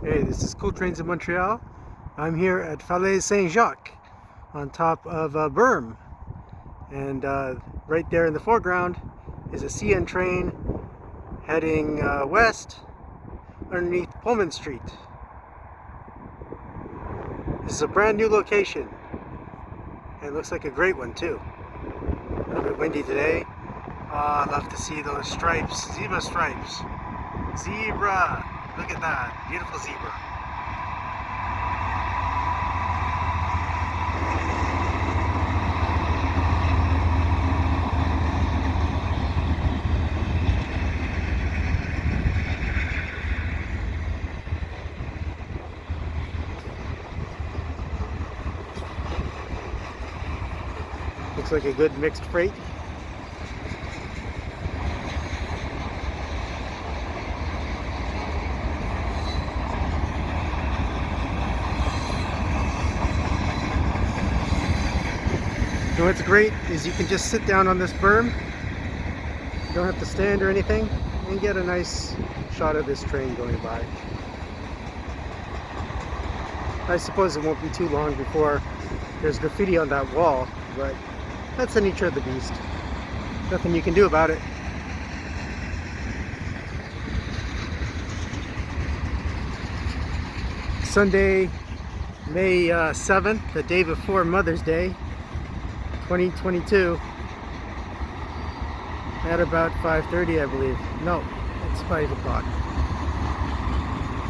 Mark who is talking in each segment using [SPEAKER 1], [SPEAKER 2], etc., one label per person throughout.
[SPEAKER 1] Hey, this is Cool Trains in Montreal. I'm here at Falaise St Jacques on top of a berm. And right there in the foreground is a CN train heading west underneath Pullman Street. This is a brand new location. And it looks like a great one too. A little bit windy today. I love to see those stripes, zebra stripes. Zebra! Look at that, beautiful zebra. Looks like a good mixed freight. And what's great is you can just sit down on this berm. You don't have to stand or anything, and get a nice shot of this train going by. I suppose it won't be too long before there's graffiti on that wall, but that's the nature of the beast. Nothing you can do about it. Sunday, May 7th, the day before Mother's Day, 2022, at about 5:30, I believe. No, it's 5 o'clock.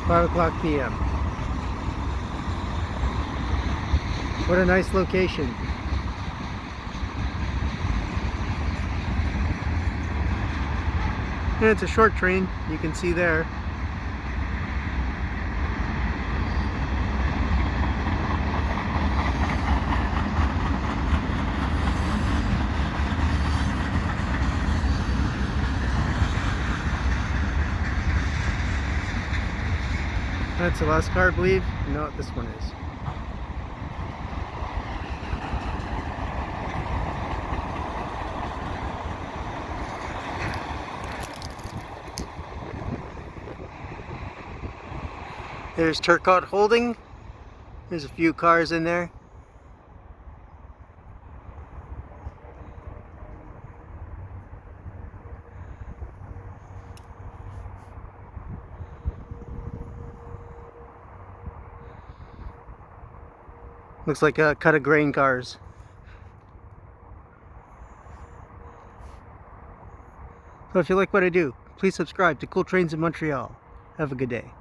[SPEAKER 1] 5 o'clock p.m. What a nice location. And it's a short train, you can see there. That's the last car, I believe. No, this one is. There's Turcotte Holding. There's a few cars in there. Looks like a cut of grain cars. So if you like what I do, please subscribe to Cool Trains in Montreal. Have a good day.